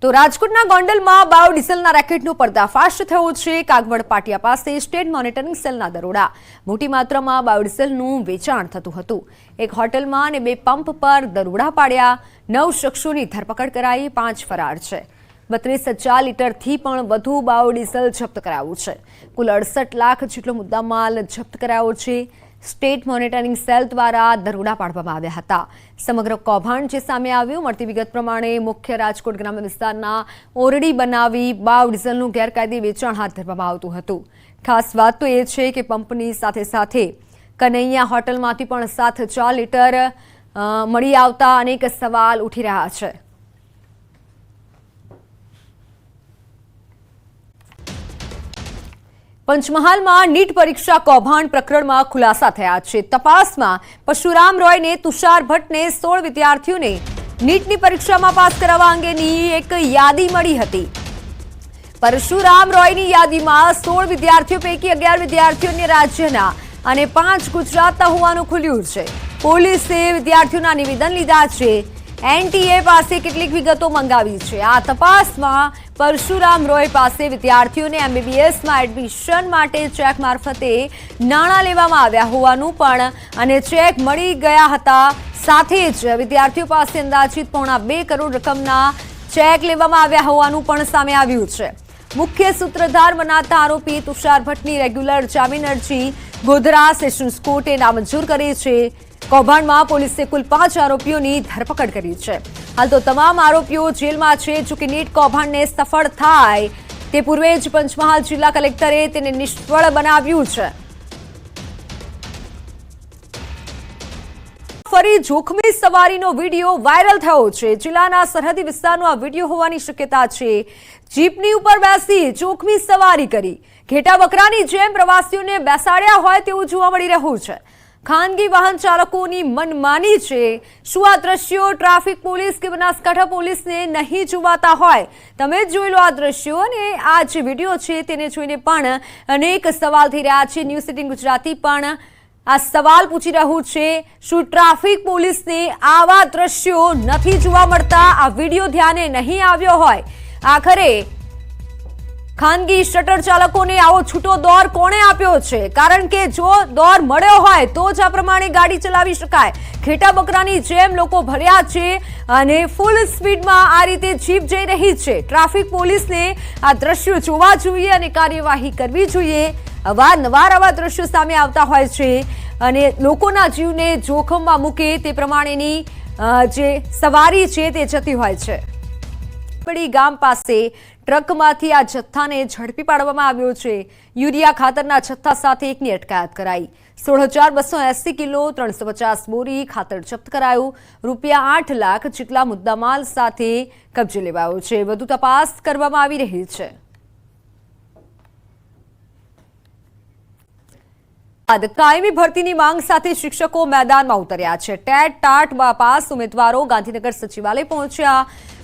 તો રાજકોટના ગોંડલમાં બાયોડીઝલના રેકેટનો પર્દાફાશ થયો છે। કાગવડ પાટિયા પાસે સ્ટેટ મોનિટરિંગ સેલના દરોડા। મોટી માત્રામાં બાયોડીઝલનું વેચાણ થતું હતું। એક હોટલમાં અને 2 પંપ પર દરોડા પાડ્યા। 9 શખ્સોની ધરપકડ કરાઈ, 5 ફરાર છે। 32,000 લીટરથી પણ વધુ બાયોડીઝલ જપ્ત કરાયું છે। કુલ 68 લાખ જેટલો મુદ્દામાલ જપ્ત કરાયો છે। સ્ટેટ મોનિટરિંગ સેલ દ્વારા દરોડા પાડવામાં આવ્યા હતા। સમગ્ર કૌભાંડ જે સામે આવ્યું, મળતી વિગત પ્રમાણે મુખ્ય રાજકોટ ગ્રામ્ય વિસ્તારના ઓરડી બનાવી બાયોડીઝલનું ગેરકાયદે વેચાણ હાથ ધરવામાં આવતું હતું। ખાસ વાત તો એ છે કે પંપની સાથે સાથે કનૈયા હોટલમાંથી પણ 7,000 લીટર મળી આવતા અનેક સવાલ ઉઠી રહ્યા છે। પંચમહાલમાં નીટ પરીક્ષા કૌભાંડ પ્રકરણમાં ખુલાસા થયા છે। તપાસમાં પરશુરામ રોય ને તુષાર ભટ્ટને 16 વિદ્યાર્થીઓને નીટની પરીક્ષામાં પાસ કરાવવા અંગેની એક યાદી મળી હતી। પરશુરામ રોયની યાદીમાં 16 વિદ્યાર્થીઓ પૈકી 11 વિદ્યાર્થીઓને રાજ્યના અને 5 ગુજરાતના હોવાનું ખુલ્યું છે। પોલીસે વિદ્યાર્થીઓના નિવેદન લીધા છે। એનટીએ પાસે કેટલીક વિગતો મંગાવી છે। આ તપાસમાં પરશુરામ રોય પાસે વિદ્યાર્થીઓને એમબીબીએસમાં એડમિશન માટે ચેક મારફતે નાણાં લેવામાં આવ્યા હોવાનું પણ અને ચેક મળી ગયા હતા। સાથે જ વિદ્યાર્થીઓ પાસે અંદાજિત 2.5 કરોડ રકમના ચેક લેવામાં આવ્યા હોવાનું પણ સામે આવ્યું છે। મુખ્ય સૂત્રધાર મનાતા આરોપી તુષાર ભટ્ટની રેગ્યુલર જામીન અરજી ગોધરા સેશન્સ કોર્ટે નામંજૂર કરી છે। કૌભાંડમાં પોલીસે કુલ 5 આરોપીઓની ધરપકડ કરી છે। હાલ તો તમામ આરોપીઓ જેલમાં છે। જો કે નીટ કૌભાંડને સફળ થાય તે પૂર્વે જ પંચમહાલ જિલ્લા કલેક્ટરે તેને નિષ્ફળ બનાવ્યું છે। ફરી જોખમી સવારીનો વિડીયો વાયરલ થયો છે। જિલ્લાના સરહદી વિસ્તારનો આ વિડીયો હોવાની શક્યતા છે। જીપની ઉપર બેસી જોખમી સવારી કરી ઘેટા બકરાની જેમ પ્રવાસીઓને બેસાડ્યા હોય તેવું જોવા મળી રહ્યું છે। ખાનગી વાહન ચાલકોની મનમાની છે। શું આ દ્રશ્યો ટ્રાફિક પોલીસ કે બનાસકાંઠા પોલીસને નહીં જોવાતા હોય? તમે જ જોઈ લો આ દ્રશ્યો અને આ જે વિડીયો છે તેને જોઈને પણ અનેક સવાલ થઈ રહ્યા છે। ન્યૂઝ 18 ગુજરાતી પણ આ સવાલ પૂછી રહ્યું છે, શું ટ્રાફિક પોલીસને આવા દ્રશ્યો નથી જોવા મળતા? આ વિડીયો ધ્યાને નહીં આવ્યો હોય? આખરે ખાનગી શટર ચાલકોને આવો છૂટો દોર કોણે આપ્યો છે? કારણ કે જો દોર મળ્યો હોય તો જ આ પ્રમાણે ગાડી ચલાવી શકાય। ઘેટા બકરાની જેમ લોકો ભર્યા છે અને ફૂલ સ્પીડમાં આ રીતે જીપ જઈ રહી છે। ટ્રાફિક પોલીસને આ દ્રશ્યો જોવા જોઈએ અને કાર્યવાહી કરવી જોઈએ। અવારનવાર આવા દ્રશ્યો સામે આવતા હોય છે અને લોકોના જીવને જોખમમાં મૂકે તે પ્રમાણેની જે સવારી છે તે જતી હોય છે। ગામ પાસે ટ્રકમાંથી આ જથ્થાને ઝડપી પાડવામાં આવ્યો છે। યુરિયા ખાતરના જથ્થા સાથે એકની અટકાયત કરાઈ। 16,280 કિલો 350 બોરી ખાતર જપ્ત કરાયું। રૂપિયા 8 લાખ જેટલા મુદ્દામાલ સાથે કબજે લેવાયો છે। વધુ તપાસ કરવામાં આવી રહી છે। કાયમી ભરતીની માંગ સાથે શિક્ષકો મેદાનમાં ઉતર્યા છે। ટેટ ટાટ પાસ ઉમેદવારો ગાંધીનગર સચિવાલય પહોંચ્યા।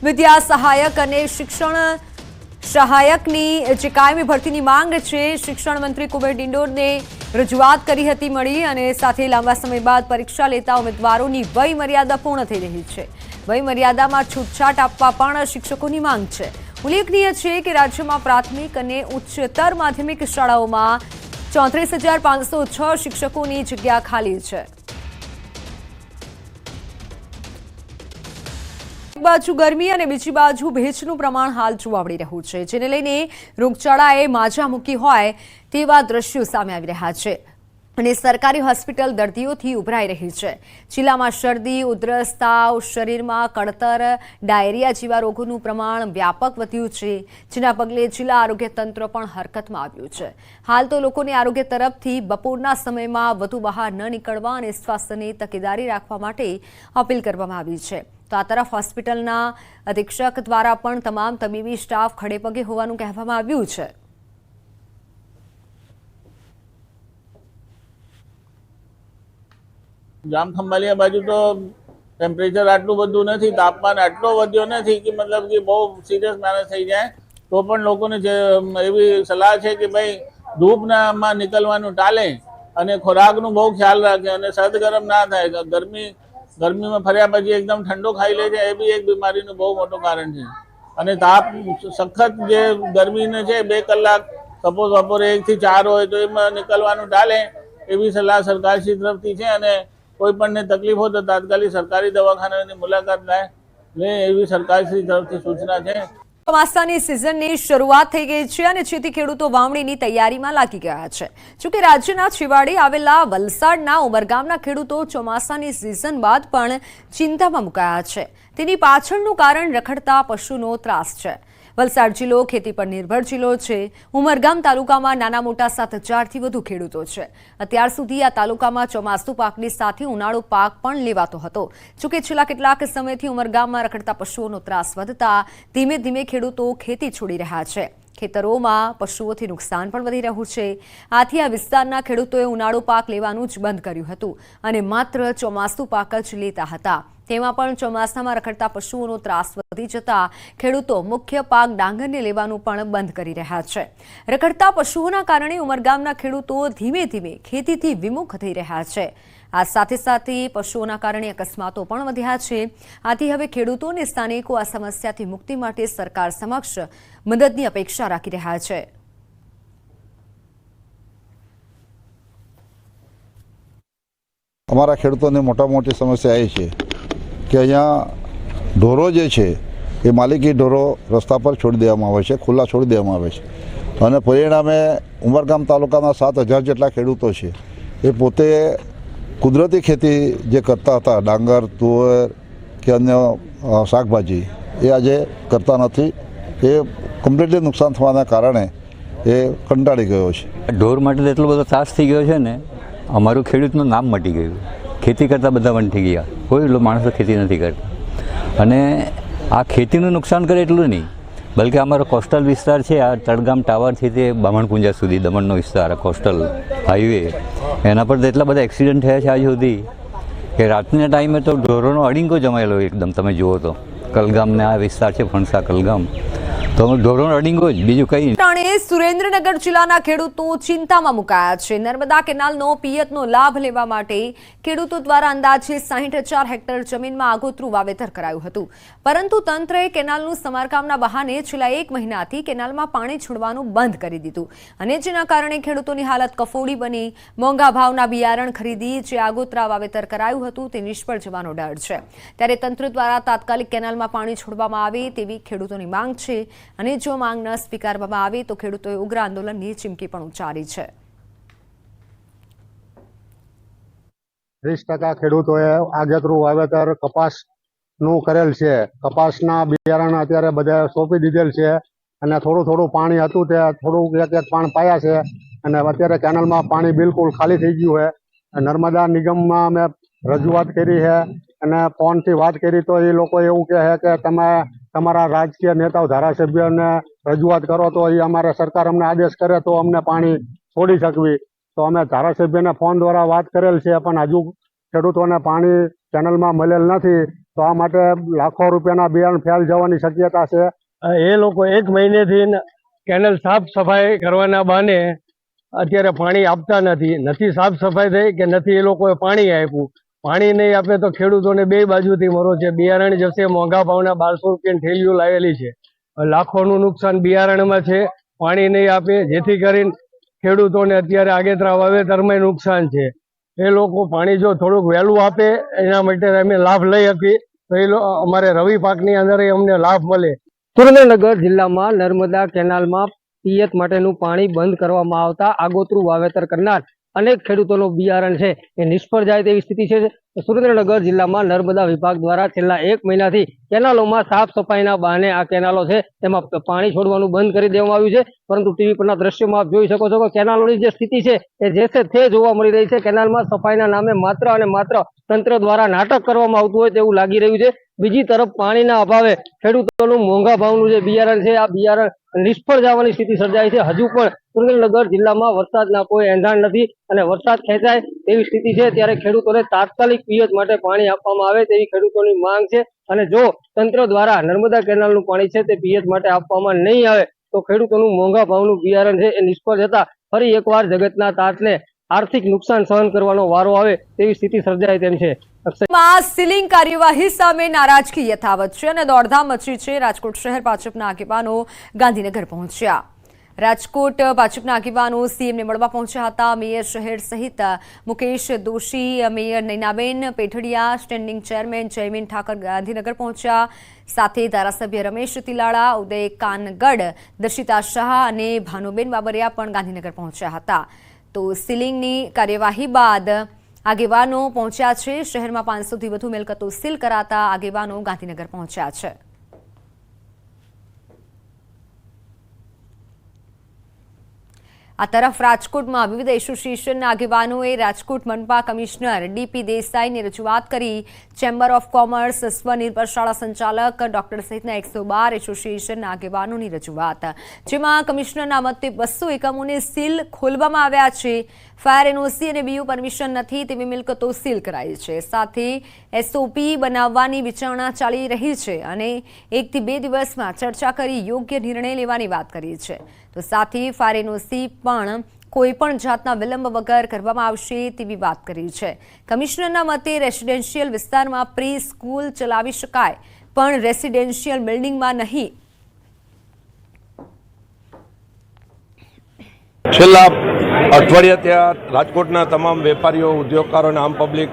વિદ્યા સહાયક અને શિક્ષણ સહાયકની જે કાયમી ભરતીની માંગ છે, શિક્ષણ મંત્રી કુબેર ડિંડોરને રજૂઆત કરી હતી મળી અને સાથે લાંબા સમય બાદ પરીક્ષા લેતા ઉમેદવારોની વય મર્યાદા પૂર્ણ થઈ રહી છે। વય મર્યાદામાં છૂટછાટ આપવા પણ શિક્ષકોની માંગ છે। ઉલ્લેખનીય છે કે રાજ્યમાં પ્રાથમિક અને ઉચ્ચતર માધ્યમિક શાળાઓમાં 34,506 શિક્ષકોની જગ્યા ખાલી છે। એક બાજુ ગરમી અને બીજી બાજુ ભેજનું પ્રમાણ હાલ જોવા મળી રહ્યું છે, જેને લઈને રોગચાળાએ માજા મૂકી હોય તેવા દ્રશ્યો સામે આવી રહ્યા છે અને સરકારી હોસ્પિટલ દર્દીઓથી ઉભરાઈ રહી છે। જિલ્લામાં શરદી, ઉધરસ, તાવ, શરીરમાં કળતર, ડાયરિયા જેવા રોગોનું પ્રમાણ વ્યાપક વધ્યું છે, જેના પગલે જિલ્લા આરોગ્ય તંત્ર પણ હરકતમાં આવ્યું છે। હાલ તો લોકોને આરોગ્ય તરફથી બપોરના સમયમાં વધુ બહાર ન નીકળવા અને સ્વાસ્થ્યની તકેદારી રાખવા માટે અપીલ કરવામાં આવી છે। તો આ તરફ હોસ્પિટલના અધિક્ષક દ્વારા પણ તમામ તબીબી સ્ટાફ ખડેપગે હોવાનું કહેવામાં આવ્યું છે। જામખંભાળિયા બાજુ તો ટેમ્પરેચર આટલું બધું નથી, તાપમાન આટલો વધ્યો નથી કે મતલબ કે બહુ સિરિયસ મેનેજ થઈ જાય। તો પણ લોકોને જે એવી સલાહ છે કે ભાઈ ધૂપમાં નીકળવાનું ટાળે અને ખોરાકનું બહુ ખ્યાલ રાખે અને સર્દ ગરમ ના થાય। ગરમીમાં ફર્યા પછી એકદમ ઠંડો ખાઈ લે છે, એ બી એક બીમારીનું બહુ મોટું કારણ છે। અને તાપ સખત જે ગરમીને છે 2 કલાક સપોઝ બપોરે 1 થી 4 હોય તો એમાં નીકળવાનું ટાળે એવી સલાહ સરકારશ્રી તરફથી છે. અને કોઈ પણને તકલીફ હોય તો તાત્કાલિક સરકારી દવાખાનાની મુલાકાત લે એવી સરકારશ્રી તરફથી સૂચના છે. ચોમાસાની સિઝનની શરૂઆત થઈ ગઈ છે અને જેથી ખેડૂતો વાવણીની તૈયારીમાં લાગી ગયા છે. જોકે રાજ્યના છેવાડે આવેલા વલસાડના ઉમરગામના ખેડૂતો ચોમાસાની સિઝન બાદ પણ ચિંતામાં મુકાયા છે. તેની પાછળનું કારણ રખડતા પશુનો ત્રાસ છે. વલસાડ જિલ્લો ખેતી પર નિર્ભર જિલ્લો છે. ઉમરગામ તાલુકામાં નાના મોટા 7,000થી વધુ ખેડૂતો છે. અત્યાર સુધી આ તાલુકામાં ચોમાસુ પાકની સાથે ઉનાળુ પાક પણ લેવાતો હતો. જોકે છેલ્લા કેટલાક સમયથી ઉમરગામમાં રખડતા પશુઓનો ત્રાસ વધતા ધીમે ધીમે ખેડૂતો ખેતી છોડી રહ્યા છે. ખેતરોમાં પશુઓથી નુકસાન પણ વધી રહ્યું છે. આથી આ વિસ્તારના ખેડૂતોએ ઉનાળુ પાક લેવાનું જ બંધ કર્યું હતું અને માત્ર ચોમાસુ પાક જ લેતા હતા. તેમાં પણ ચોમાસામાં રખડતા પશુઓનો ત્રાસ વધી જતા ખેડૂતો મુખ્ય પાક ડાંગરને લેવાનું પણ બંધ કરી રહ્યા છે. રખડતા પશુઓના કારણે ઉમરગામના ખેડૂતો ધીમે ધીમે ખેતીથી વિમુખ થઈ રહ્યા છે. આ સાથે સાથે પશુઓના કારણે અકસ્માતો પણ વધ્યા છે. આથી હવે ખેડૂતો અને સ્થાનિકો આ સમસ્યાથી મુક્તિ માટે સરકાર સમક્ષ મદદની અપેક્ષા રાખી રહ્યા છે. અમારા ખેડૂતોને મોટી સમસ્યા એ છે કે અહીંયા ઢોરો જે છે એ માલિકી ઢોરો રસ્તા પર છોડી દેવામાં આવે છે, ખુલ્લા છોડી દેવામાં આવે છે. અને પરિણામે ઉમરગામ તાલુકાના 7,000 જેટલા ખેડૂતો છે એ પોતે કુદરતી ખેતી જે કરતા હતા, ડાંગર, તુવેર કે અન્ય શાકભાજી, એ આજે કરતા નથી. એ કમ્પ્લીટલી નુકસાન થવાના કારણે એ કંટાળી ગયો છે. ઢોર માટે તો એટલો બધો ત્રાસ થઈ ગયો છે ને, અમારું ખેડૂતનું નામ મટી ગયું. ખેતી કરતાં બધા વંઠી ગયા, કોઈ માણસો ખેતી નથી કરતા. અને આ ખેતીનું નુકસાન કરે એટલું નહીં, બલકે અમારો કોસ્ટલ વિસ્તાર છે, આ તળગામ ટાવરથી તે બામણપુંજા સુધી દમણનો વિસ્તાર, કોસ્ટલ હાઈવે, એના પર તો એટલા બધા એક્સિડન્ટ થયા છે આજ સુધી કે રાતના ટાઈમે તો ઢોરોનો અડીંગો જમાયેલો એકદમ. તમે જુઓ તો કલગામને આ વિસ્તાર છે, ફણસા કલગામ, તો ઢોરોનો અડીંગો જ, બીજું કંઈ. સુરેન્દ્રનગર જિલ્લાના ખેડૂતો ચિંતામાં મુકાયા છે. નર્મદા કેનાલનો પિયતનો લાભ લેવા માટે ખેડૂતો દ્વારા અંદાજે 60,000 હેક્ટર જમીનમાં આગોતરું વાવેતર કરાયું હતું. પરંતુ તંત્રએ કેનાલનું સમારકામના બહાને છેલ્લા 1 મહિનાથી કેનાલમાં પાણી છોડવાનું બંધ કરી દીધું અને જેના કારણે ખેડૂતોની હાલત કફોડી બની. મોંઘા ભાવના બિયારણ ખરીદી જે આગોતરા વાવેતર કરાયું હતું તે નિષ્ફળ જવાનો ડર છે. ત્યારે તંત્ર દ્વારા તાત્કાલિક કેનાલમાં પાણી છોડવામાં આવે તેવી ખેડૂતોની માંગ છે અને જો માંગ ન સ્વીકારવામાં આવે તો ખેડૂતોએ ઉગ્ર આંદોલનની ચીમકી પણ ઉચ્ચારી છે. 30% ખેડૂતોએ આગેતરું વાવેતર કપાસનું કરેલ છે. કપાસના બિયારણ અત્યારે બધા સોંપી દીધેલ છે અને થોડું પાણી હતું તે થોડું એક પાણ પાયા છે અને અત્યારે કેનાલમાં પાણી બિલકુલ ખાલી થઈ ગયું છે. નર્મદા નિગમમાં અમે રજૂઆત કરી છે અને ફોનથી વાત કરી તો એ લોકો એવું કહે છે કે તમે તમારા રાજકીય નેતાઓ, ધારાસભ્યોને રજૂઆત કરો તો એ અમારે સરકાર અમને આદેશ કરે તો અમને પાણી છોડી શકવી. તો અમે ધારાસભ્યને ફોન દ્વારા વાત કરેલ છે પણ હજુ ખેડૂતોને પાણી કેનલમાં મળેલ નથી. તો આ માટે લાખો રૂપિયાના બિયારણ ફેલ જવાની શક્યતા છે. એ લોકો 1 મહિનેથી કેનલ સાફ સફાઈ કરવાના બહાને અત્યારે પાણી આપતા નથી સાફ સફાઈ થઈ કે નથી એ લોકોએ પાણી આપ્યું. પાણી નહીં આપે તો ખેડૂતોને 2 બાજુથી મરો છે. બિયારણ જશે, મોંઘા ભાવના 1200 રૂપિયાની થેલીઓ લાવેલી છે, લાખોનું નુકસાન બિયારણમાં છે. પાણી નહીં આપે જેથી કરીને ખેડૂતોને અત્યારે આગેતરા વાવેતરમાં નુકસાન છે. એ લોકો પાણી જો થોડુંક વહેલું આપે એના માટે અમે લાભ લઈ શકીએ તો એ અમારે રવિ પાકની અંદર અમને લાભ મળે. સુરેન્દ્રનગર જિલ્લામાં નર્મદા કેનાલમાં પિયત માટેનું પાણી બંધ કરવામાં આવતા આગોતરું વાવેતર કરનાર અનેક ખેડૂતોનું બિયારણ છે એ નિષ્ફળ જાય તેવી સ્થિતિ છે. સુરેન્દ્રનગર જિલ્લામાં નર્મદા વિભાગ દ્વારા છેલ્લા 1 મહિનાથી કેનાલોમાં સાફ સફાઈના બહાને આ કેનાલો છે તેમાં પાણી છોડવાનું બંધ કરી દેવામાં આવ્યું છે. પરંતુ ટીવી પરના દ્રશ્યોમાં આપ જોઈ શકો છો કે કેનાલોની જે સ્થિતિ છે એ જે છે તે જોવા મળી રહી છે. કેનાલમાં સફાઈના નામે માત્ર અને માત્ર તંત્ર દ્વારા નાટક કરવામાં આવતું હોય તેવું લાગી રહ્યું છે. બીજી તરફ પાણીના અભાવે ખેડૂતોનું મોંઘા ભાવનું જે બિયારણ છે આ બિયારણ નિષ્ફળ જવાની સ્થિતિ સર્જાઈ છે. હજુ પણ સુરેન્દ્રનગર જિલ્લામાં વરસાદના કોઈ એંધાણ નથી અને વરસાદ ખેંચાય તેવી સ્થિતિ છે. ત્યારે ખેડૂતોને તાત્કાલિક પિયત માટે પાણી આપવામાં આવે તેવી ખેડૂતોની માંગ છે. અને જો તંત્ર દ્વારા નર્મદા કેનાલનું પાણી છે તે પિયત માટે આપવામાં નહીં આવે તો ખેડૂતોનું મોંઘા ભાવનું બિયારણ છે એ નિષ્ફળ જતા ફરી એકવાર જગતના તાતને આર્થિક નુકસાન સહન કરવાનો વારો આવે તેવી સ્થિતિ સર્જાય તેમ છે. અક્ષય માં સીલિંગ કાર્યવાહી સામે નારાજગી યથાવત છે અને દોડધામ મચી છે. રાજકોટ શહેર ભાજપના આગેવાનો ગાંધીનગર પહોંચ્યા. રાજકોટ ભાજપના આગેવાનો સીએમને મળવા પહોંચ્યા હતા. મેયર શહેર સહિત Mukesh Doshi, mayor Nainaben Pethadiya, standing chairman Jaymin Thakar Gandhinagar પહોંચ્યા. સાથે ધારાસભ્ય રમેશ તિલાળા, ઉદય કાનગડ, દર્શિતા શાહ અને ભાનુબેન બાબરિયા પણ ગાંધીનગર પહોંચ્યા હતા. તો સીલિંગની કાર્યવાહી બાદ આગેવાનો પહોંચ્યા છે. શહેરમાં 500થી વધુ મિલકતો સીલ કરાતા આગેવાનો ગાંધીનગર પહોંચ્યા છે. આ તરફ રાજકોટમાં વિવિધ એસોસિએશનના આગેવાનોએ રાજકોટ મનપા કમિશનર ડીપી દેસાઈને રજૂઆત કરી. ચેમ્બર ઓફ કોમર્સ, સ્વનિર્ભર શાળા સંચાલક ડોક્ટર સહિતના 112 એસોસિએશનના આગેવાનોની રજૂઆત, જેમાં કમિશનરના મતે 200 એકમોને સીલ ખોલવામાં આવ્યા છે. ફાયર એનઓસી અને બીયુ પરમિશન નથી તેવી મિલકતો સીલ કરાઈ છે. સાથે એસઓપી બનાવવાની વિચારણા ચાલી રહી છે અને 1 થી 2 દિવસમાં ચર્ચા કરી યોગ્ય નિર્ણય લેવાની વાત કરી છે. તો સાથે ફાયર એનઓસી પણ કોઈ પણ જાતના વિલંબ વગર કરવામાં આવશે તેવી વાત કરી છે. કમિશનરના મતે રેસિડેન્શિયલ વિસ્તારમાં પ્રી સ્કૂલ ચલાવી શકાય, પણ રેસિડેન્શિયલ બિલ્ડિંગમાં નહીં. છેલ્લા અઠવાડિયા ત્યાં રાજકોટના તમામ વેપારીઓ, ઉદ્યોગકારો અને આમ પબ્લિક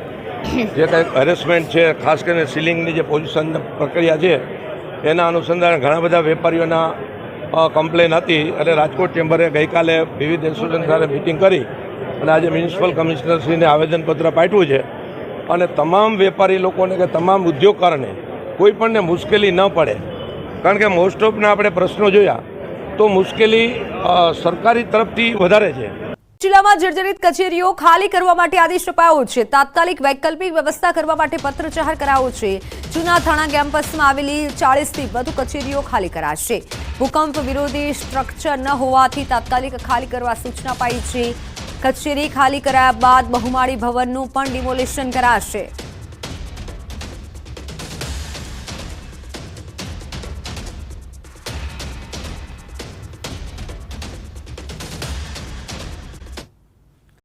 જે કંઈક હેરેસમેન્ટ છે, ખાસ કરીને સીલિંગની જે પોઝિશન પ્રક્રિયા છે એના અનુસંધાને ઘણા બધા વેપારીઓના કમ્પ્લેન હતી. અને રાજકોટ ચેમ્બરે ગઈકાલે વિવિધ એસોસિએશન સાથે મિટિંગ કરી અને આજે મ્યુનિસિપલ કમિશનરશ્રીને આવેદનપત્ર પાઠવ્યું છે. અને તમામ વેપારી લોકોને કે તમામ ઉદ્યોગકારોને કોઈ પણને મુશ્કેલી ન પડે, કારણ કે મોસ્ટ ઓફના આપણે પ્રશ્નો જોયા તો મુશ્કેલી સરકારી તરફથી વધારે છે. જિલ્લામાં જર્જરિત કચેરીઓ ખાલી કરવા માટે આદેશ અપાયો છે. તાત્કાલિક વૈકલ્પિક વ્યવસ્થા કરવા માટે પત્ર જાહેર કરાયો છે. જૂના થાણા કેમ્પસમાં આવેલી 40થી વધુ કચેરીઓ ખાલી કરાશે. ભૂકંપ વિરોધી સ્ટ્રક્ચર ન હોવાથી તાત્કાલિક ખાલી કરવા સૂચના અપાઈ છે. કચેરી ખાલી કરાયા બાદ બહુમાળી ભવનનું પણ ડિમોલિશન કરાશે.